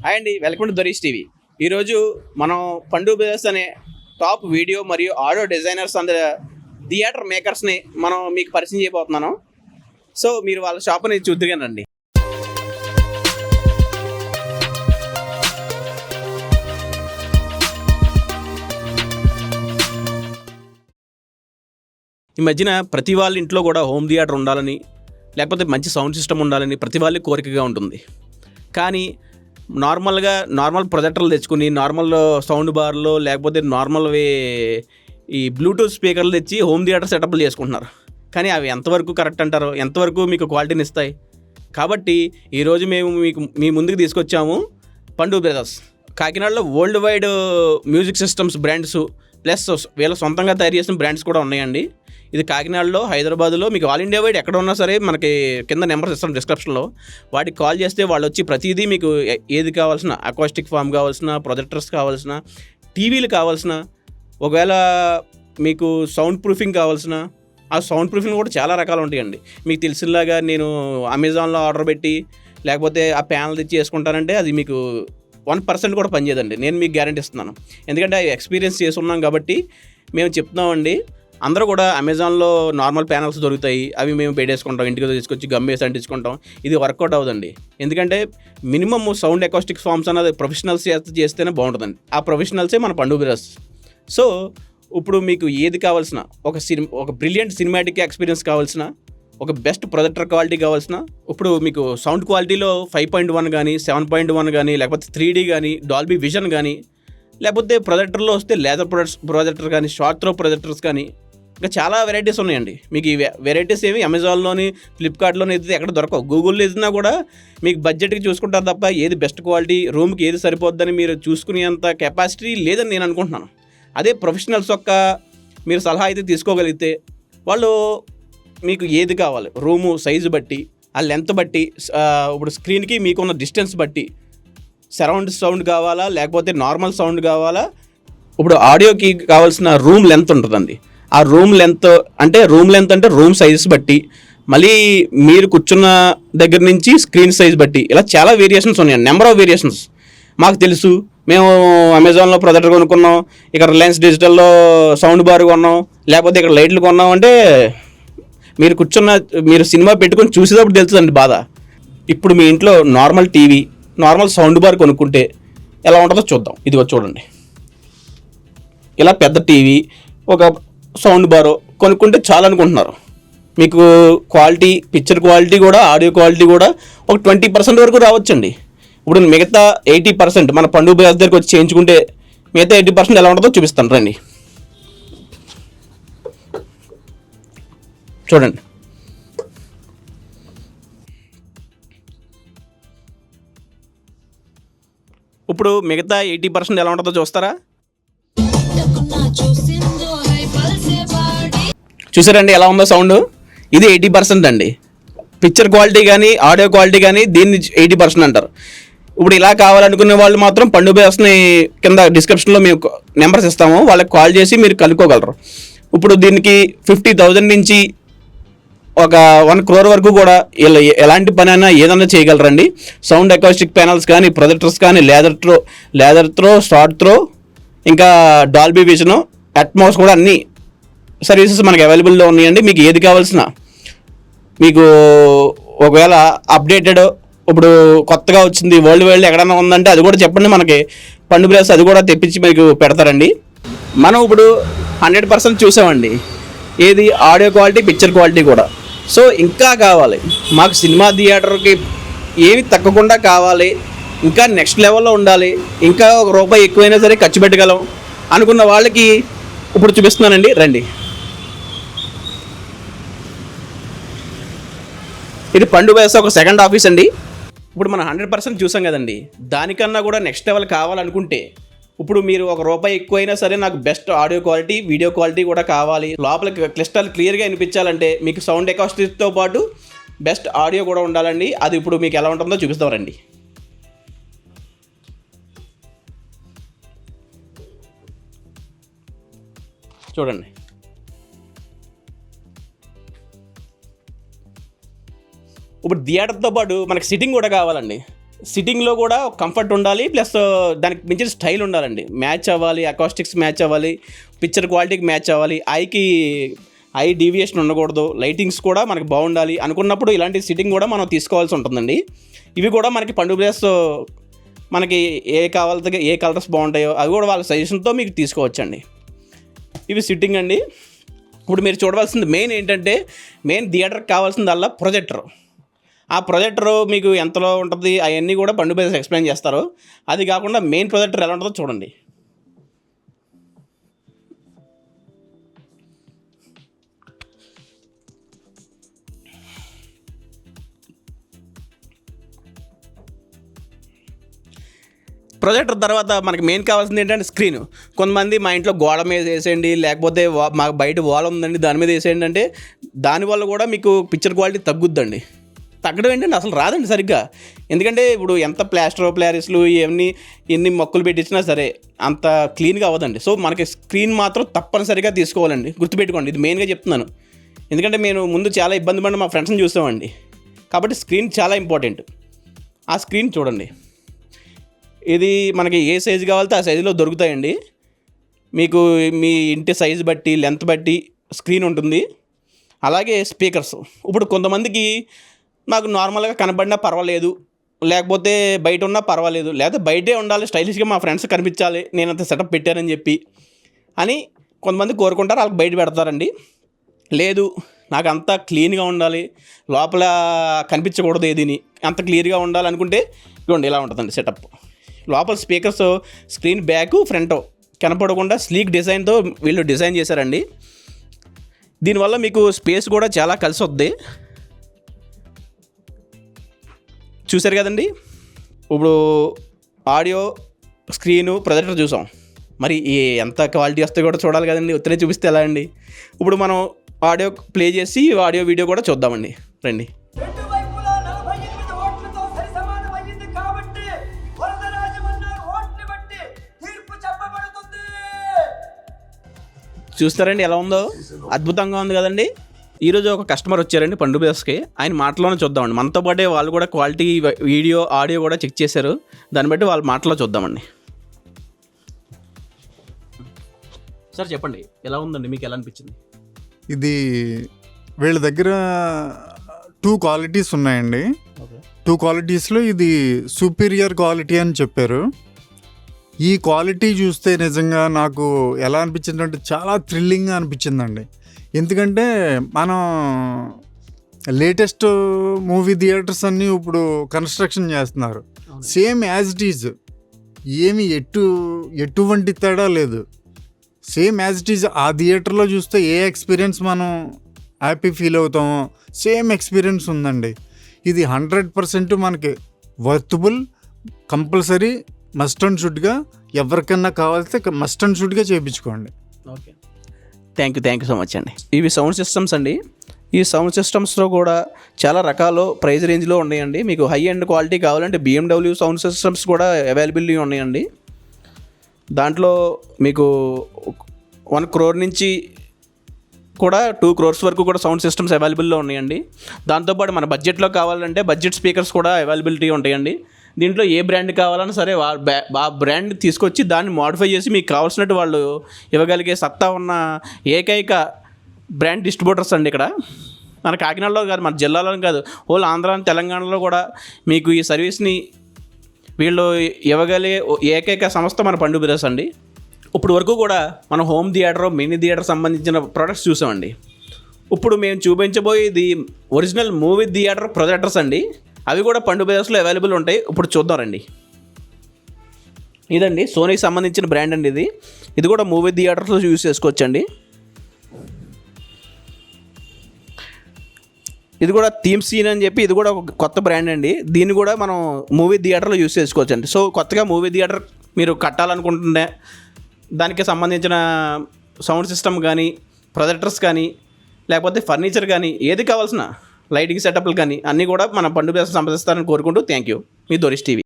Hi అండి, welcome to దొరీష్ TV. ఈరోజు మనం పండు బ్రదర్స్ అనే టాప్ వీడియో మరియు ఆడియో డిజైనర్స్ అండ్ థియేటర్ మేకర్స్ని మనం మీకు పరిచయం చేయబోతున్నాను. సో మీరు వాళ్ళ షాప్ని చూద్దుగానండి. ఈ మధ్యన ప్రతి వాళ్ళ ఇంట్లో కూడా హోమ్ థియేటర్ ఉండాలని, లేకపోతే మంచి సౌండ్ సిస్టమ్ ఉండాలని ప్రతి వాళ్ళకి కోరికగా ఉంటుంది. కానీ నార్మల్ ప్రొజెక్టర్లు తెచ్చుకుని నార్మల్ సౌండ్ బార్లో లేకపోతే ఈ బ్లూటూత్ స్పీకర్లు తెచ్చి హోమ్ థియేటర్ సెటప్లు చేసుకుంటున్నారు. కానీ అవి ఎంతవరకు కరెక్ట్ అంటారో, ఎంతవరకు మీకు క్వాలిటీని ఇస్తాయి? కాబట్టి ఈరోజు మేము మీ ముందుకు తీసుకొచ్చాము పండు బ్రదర్స్. కాకినాడలో world wide music systems brands plus వీళ్ళ సొంతంగా తయారు చేసిన బ్రాండ్స్ కూడా ఉన్నాయండి. ఇది కాకినాడలో, హైదరాబాద్లో మీకు ఆల్ ఇండియా వైడ్ ఎక్కడ ఉన్నా సరే మనకి కింద నెంబర్స్ ఇస్తాం డిస్క్రిప్షన్లో. వాటికి కాల్ చేస్తే వాళ్ళు వచ్చి ప్రతిదీ మీకు ఏది కావాల్సిన, అకాస్టిక్ ఫామ్ కావాల్సిన, ప్రొజెక్టర్స్ కావాల్సిన, టీవీలు కావాల్సిన, ఒకవేళ మీకు సౌండ్ ప్రూఫింగ్ కావాల్సిన, ఆ సౌండ్ ప్రూఫింగ్ కూడా చాలా రకాలు ఉంటాయండి. మీకు తెలిసినలాగా నేను అమెజాన్లో ఆర్డర్ పెట్టి లేకపోతే ఆ ప్యానల్ తెచ్చి చేసుకుంటానంటే అది మీకు 1% కూడా పనిచేయదండి. నేను మీకు గ్యారెంటీ ఇస్తున్నాను. ఎందుకంటే అవి ఎక్స్పీరియన్స్ చేసి ఉన్నాం కాబట్టి మేము చెప్తున్నామండి. అందరూ కూడా అమెజాన్లో నార్మల్ ప్యానల్స్ దొరుకుతాయి, అవి మేము పెట్టేసుకుంటాం, ఇంటికి తీసుకొచ్చి గమ్మేసి అంటించుకుంటాం. ఇది వర్కౌట్ అవ్వదండి. ఎందుకంటే మినిమమ్ సౌండ్ అకాస్టిక్ ఫార్మ్స్ అన్నది ప్రొఫెషనల్స్ చేస్తేనే బాగుంటుందండి. ఆ ప్రొఫెషనల్సే మన పండు బ్రదర్స్. సో ఇప్పుడు మీకు ఏది కావాల్సిన, ఒక బ్రిలియంట్ సినిమాటిక్ ఎక్స్పీరియన్స్ కావాల్సిన, ఒక బెస్ట్ ప్రొజెక్టర్ క్వాలిటీ కావాల్సిన, ఇప్పుడు మీకు సౌండ్ క్వాలిటీలో 5.1 కానీ 7.1 కానీ లేకపోతే 3D కానీ డాల్బీ విజన్ కానీ, లేకపోతే ప్రొజెక్టర్లో వస్తే లేజర్ ప్రొజెక్టర్ కానీ, షార్ట్ త్రో ప్రొజెక్టర్స్ కానీ, ఇంకా చాలా వెరైటీస్ ఉన్నాయండి. మీకు ఈ వెరైటీస్ ఏమి అమెజాన్లోని, ఫ్లిప్కార్ట్లోని అయితే ఎక్కడ దొరకవు. గూగుల్లో ఏదైనా కూడా మీకు బడ్జెట్కి చూసుకుంటారు తప్ప ఏది బెస్ట్ క్వాలిటీ, రూమ్కి ఏది సరిపోద్దని మీరు చూసుకునేంత కెపాసిటీ లేదని నేను అనుకుంటున్నాను. అదే ప్రొఫెషనల్స్ యొక్క మీరు సలహా అయితే తీసుకోగలిగితే వాళ్ళు మీకు ఏది కావాలి, రూము సైజు బట్టి, ఆ లెంత్ బట్టి, ఇప్పుడు స్క్రీన్కి మీకున్న డిస్టెన్స్ బట్టి, సరౌండ్ సౌండ్ కావాలా లేకపోతే నార్మల్ సౌండ్ కావాలా, ఇప్పుడు ఆడియోకి కావాల్సిన రూమ్ లెంత్ ఉంటుందండి. ఆ రూమ్ లెంత్ అంటే రూమ్ సైజెస్ బట్టి, మళ్ళీ మీరు కూర్చున్న దగ్గర నుంచి స్క్రీన్ సైజ్ బట్టి, ఇలా చాలా వేరియేషన్స్ ఉన్నాయి. నెంబర్ ఆఫ్ వేరియేషన్స్ మాకు తెలుసు. మేము అమెజాన్లో ప్రొజెక్టర్ కొనుక్కున్నాం, ఇక్కడ రిలయన్స్ డిజిటల్లో సౌండ్ బార్ కొన్నాం, లేకపోతే ఇక్కడ లైట్లు కొన్నాం అంటే మీరు సినిమా పెట్టుకొని చూసేటప్పుడు తెలుస్తుందండి బాధ. ఇప్పుడు మీ ఇంట్లో normal TV, normal sound bar కొనుక్కుంటే ఎలా ఉంటుందో చూద్దాం. ఇదిగో చూడండి, ఇలా పెద్ద టీవీ, ఒక సౌండ్ బార్ కొనుక్కుంటే చాలు అనుకుంటున్నారు. మీకు క్వాలిటీ, పిక్చర్ క్వాలిటీ కూడా, ఆడియో క్వాలిటీ కూడా ఒక 20% వరకు రావచ్చండి. ఇప్పుడు మిగతా 80% మన పండు బ్రదర్స్ దగ్గరికి వచ్చి చేయించుకుంటే మిగతా 80% ఎలా ఉంటుందో చూపిస్తాను రండి. చూడండి, ఇప్పుడు మిగతా 80% ఎలా ఉంటుందో చూస్తారా? చూసారండి ఎలా ఉందో సౌండ్? ఇది 80% అండి. పిక్చర్ క్వాలిటీ కానీ, ఆడియో క్వాలిటీ కానీ దీన్ని 80% అంటారు. ఇప్పుడు ఇలా కావాలనుకునే వాళ్ళు మాత్రం పండు బ్రదర్స్ని కింద డిస్క్రిప్షన్లో మేము నెంబర్స్ ఇస్తాము, వాళ్ళకి కాల్ చేసి మీరు కనుక్కోగలరు. ఇప్పుడు దీనికి 50,000 నుంచి ఒక 1 crore వరకు కూడా ఎలాంటి పని అయినా ఏదైనా చేయగలరండి. సౌండ్ అకాస్టిక్ ప్యానల్స్ కానీ, ప్రొజెక్టర్స్ కానీ, లేజర్ త్రో, షార్ట్ త్రో, ఇంకా డాల్బీ విజన్, అట్మాస్ కూడా అన్ని సర్వీసెస్ మనకి అవైలబుల్లో ఉన్నాయండి. మీకు ఏది కావాల్సిన, మీకు ఒకవేళ అప్డేటెడ్ ఇప్పుడు కొత్తగా వచ్చింది వరల్డ్ వైడ్ ఎక్కడైనా ఉందంటే అది కూడా చెప్పండి, మనకి పండు బ్రదర్స్ అది కూడా తెప్పించి మీకు పెడతారండి. మనం ఇప్పుడు 100% చూసామండి ఏది ఆడియో క్వాలిటీ, పిక్చర్ క్వాలిటీ కూడా. సో ఇంకా కావాలి మాకు, సినిమా థియేటర్కి ఏమి తగ్గకుండా కావాలి, ఇంకా నెక్స్ట్ లెవెల్లో ఉండాలి, ఇంకా ₹1 ఎక్కువైనా సరే ఖర్చు పెట్టగలం అనుకున్న వాళ్ళకి ఇప్పుడు చూపిస్తున్నానండి, రండి. ఇది పండు బ్రదర్స్ ఒక సెకండ్ ఆఫీస్ అండి. ఇప్పుడు మనం 100% చూసాం కదండి, దానికన్నా కూడా నెక్స్ట్ లెవెల్ కావాలనుకుంటే ఇప్పుడు మీరు ₹1 ఎక్కువైనా సరే నాకు best audio quality, video quality కూడా కావాలి, లోపలికి క్లిస్టల్ క్లియర్గా వినిపించాలంటే మీకు సౌండ్ అకాస్టిక్తో పాటు బెస్ట్ ఆడియో కూడా ఉండాలండి. అది ఇప్పుడు మీకు ఎలా ఉంటుందో చూపిస్తాం రండి. చూడండి, ఇప్పుడు థియేటర్తో పాటు మనకి సిట్టింగ్ కూడా కావాలండి. సిట్టింగ్లో కూడా కంఫర్ట్ ఉండాలి, ప్లస్ దానికి మించిన స్టైల్ ఉండాలండి. మ్యాచ్ అవ్వాలి, అకాస్టిక్స్ మ్యాచ్ అవ్వాలి, పిక్చర్ క్వాలిటీకి మ్యాచ్ అవ్వాలి, ఐ డీవియేషన్ ఉండకూడదు, లైటింగ్స్ కూడా మనకి బాగుండాలి అనుకున్నప్పుడు ఇలాంటి సిట్టింగ్ కూడా మనం తీసుకోవాల్సి ఉంటుందండి. ఇవి కూడా మనకి పండుగ ప్లేస్ మనకి ఏ కలర్స్ బాగుంటాయో అవి కూడా వాళ్ళ సజెషన్తో మీకు తీసుకోవచ్చండి. ఇవి సిట్టింగ్ అండి. ఇప్పుడు మీరు చూడవలసింది మెయిన్ థియేటర్కి కావాల్సిందల్లా ప్రొజెక్టర్. ఆ ప్రొజెక్టర్ మీకు ఎంతలో ఉంటుంది అవన్నీ కూడా పండుగ ప్లేస్ ఎక్స్ప్లెయిన్ చేస్తారు. అది కాకుండా మెయిన్ ప్రొజెక్టర్ ఎలా ఉంటుందో చూడండి. ప్రొజెక్టర్ తర్వాత మనకి మెయిన్ కావాల్సింది ఏంటంటే స్క్రీన్. కొంతమంది మా ఇంట్లో గోడ మీద వేసేయండి, లేకపోతే మాకు బయట వాల్ ఉందండి దాని మీద వేసేయండి అంటే దానివల్ల కూడా మీకు పిక్చర్ క్వాలిటీ తగ్గుద్దండి. తగ్గడం ఏంటంటే అసలు రాదండి సరిగ్గా. ఎందుకంటే ఇప్పుడు ఎంత ప్లారిస్లు ఎన్ని మొక్కలు పెట్టించినా సరే అంత క్లీన్గా అవ్వదండి. సో మనకి స్క్రీన్ మాత్రం తప్పనిసరిగా తీసుకోవాలండి, గుర్తుపెట్టుకోండి. ఇది మెయిన్గా చెప్తున్నాను. ఎందుకంటే నేను ముందు చాలా ఇబ్బంది పడి మా ఫ్రెండ్స్ని చూసామండి. కాబట్టి స్క్రీన్ చాలా ఇంపార్టెంట్. ఆ స్క్రీన్ చూడండి. ఇది మనకి ఏ సైజు కావాలితే ఆ సైజులో దొరుకుతాయండి. మీకు మీ ఇంటి సైజు బట్టి లెంత్ బట్టి స్క్రీన్ ఉంటుంది. అలాగే స్పీకర్స్. ఇప్పుడు కొంతమందికి నాకు నార్మల్గా కనబడినా పర్వాలేదు, లేకపోతే బయట ఉన్నా పర్వాలేదు, లేకపోతే బయటే ఉండాలి, స్టైలిష్గా మా ఫ్రెండ్స్ కనిపించాలి, నేను అంత సెటప్ పెట్టానని చెప్పి అని కొంతమంది కోరుకుంటారు. వాళ్ళకి బయట పెడతారండి. లేదు నాకు అంతా క్లీన్గా ఉండాలి, లోపల కనిపించకూడదు, ఏదిని అంత క్లియర్గా ఉండాలి అనుకుంటే ఇదిగోండి ఇలా ఉంటుందండి సెటప్. లోపల స్పీకర్స్ స్క్రీన్ బ్యాక్ ఫ్రంట్ కనపడకుండా స్లీక్ డిజైన్తో వీళ్ళు డిజైన్ చేశారండి. దీనివల్ల మీకు స్పేస్ కూడా చాలా కలిసి వద్ది. చూశారు కదండి. ఇప్పుడు ఆడియో, స్క్రీను, ప్రొజెక్టర్ చూసాం. మరి ఎంత క్వాలిటీ వస్తే కూడా చూడాలి కదండి. ఉత్తరే చూపిస్తే ఎలా అండి. ఇప్పుడు మనం ఆడియో ప్లే చేసి ఆడియో వీడియో కూడా చూద్దామండి, రండి. చూస్తారండి ఎలా ఉందో, అద్భుతంగా ఉంది కదండి. ఈరోజు ఒక కస్టమర్ వచ్చారండి పండుగ ప్లేస్కి. ఆయన మాటలోనే చూద్దామండి. మనతో పాటే వాళ్ళు కూడా క్వాలిటీ వీడియో ఆడియో కూడా చెక్ చేశారు. దాన్ని బట్టి వాళ్ళ మాటలో చూద్దామండి. సార్ చెప్పండి ఎలా ఉందండి, మీకు ఎలా అనిపించింది? ఇది వీళ్ళ దగ్గర 2 క్వాలిటీస్ ఉన్నాయండి. 2 క్వాలిటీస్లో ఇది సుపీరియర్ క్వాలిటీ అని చెప్పారు. ఈ క్వాలిటీ చూస్తే నిజంగా నాకు ఎలా అనిపించిందంటే చాలా థ్రిల్లింగ్గా అనిపించిందండి. ఎందుకంటే మనం లేటెస్ట్ మూవీ థియేటర్స్ అన్నీ ఇప్పుడు కన్స్ట్రక్షన్ చేస్తున్నారు. సేమ్ యాజ్ ఇట్ ఈజ్, ఏమి ఎటువంటి తేడా లేదు. సేమ్ యాజ్ ఇట్ ఈజ్ ఆ థియేటర్లో చూస్తే ఏ ఎక్స్పీరియన్స్ మనం హ్యాపీ ఫీల్ అవుతామో సేమ్ ఎక్స్పీరియన్స్ ఉందండి. ఇది 100% మనకి వర్తబుల్, కంపల్సరీ, మస్ట్ అండ్ షుడ్గా ఎవరికన్నా కావాల్స్తే మస్ట్ అండ్ షుడ్గా చేయించుకోండి. Okay, thank you so much అండి. ఇవి సౌండ్ సిస్టమ్స్ అండి. ఈ సౌండ్ సిస్టమ్స్లో కూడా చాలా రకాలు ప్రైస్ రేంజ్లో ఉన్నాయండి. మీకు హై అండ్ క్వాలిటీ కావాలంటే BMW సౌండ్ సిస్టమ్స్ కూడా అవైలబిలిటీ ఉన్నాయండి. దాంట్లో మీకు 1 crore నుంచి కూడా 2 crores వరకు కూడా సౌండ్ సిస్టమ్స్ అవైలబుల్లో ఉన్నాయండి. దాంతోపాటు మన బడ్జెట్లో కావాలంటే బడ్జెట్ స్పీకర్స్ కూడా అవైలబిలిటీ ఉంటాయండి. దీంట్లో ఏ బ్రాండ్ కావాలన్నా సరే ఆ బ్రాండ్ తీసుకొచ్చి దాన్ని మోడిఫై చేసి మీకు కావాల్సినట్టు వాళ్ళు ఇవ్వగలిగే సత్తా ఉన్న ఏకైక బ్రాండ్ డిస్ట్రిబ్యూటర్స్ అండి ఇక్కడ. మన కాకినాడలో కాదు, మన జిల్లాలో కాదు, హోల్ ఆంధ్ర తెలంగాణలో కూడా మీకు ఈ సర్వీస్ని వీళ్ళు ఇవ్వగలిగే ఏకైక సంస్థ మన పండుగ బ్రదర్స్ అండి. ఇప్పుడు వరకు కూడా మన హోమ్ థియేటర్, మినీ థియేటర్ సంబంధించిన ప్రొడక్ట్స్ చూసామండి. ఇప్పుడు మేము చూపించబోయేది ఒరిజినల్ మూవీ థియేటర్ ప్రొజెక్టర్స్ అండి. అవి కూడా పండుగ బ్రదర్స్లో అవైలబుల్ ఉంటాయి. ఇప్పుడు చూద్దాం రండి. ఇదండి సోనీకి సంబంధించిన బ్రాండ్ అండి. ఇది కూడా మూవీ థియేటర్స్లో యూజ్ చేసుకోవచ్చండి. ఇది కూడా థీమ్ సీన్ అని చెప్పి ఇది కూడా ఒక కొత్త బ్రాండ్ అండి. దీన్ని కూడా మనం మూవీ థియేటర్లో యూజ్ చేసుకోవచ్చండి. సో కొత్తగా మూవీ థియేటర్ మీరు కట్టాలనుకుంటుంటే దానికి సంబంధించిన సౌండ్ సిస్టమ్ కానీ, ప్రొజెక్టర్స్ కానీ, లేకపోతే ఫర్నిచర్ కానీ, ఏది కావాల్సిన లైటింగ్ సెటప్లు కానీ అన్నీ కూడా మన పండుగ సంప్రదిస్తారని కోరుకుంటూ థ్యాంక్ యూ. మీ దొరిష్ టీవీ.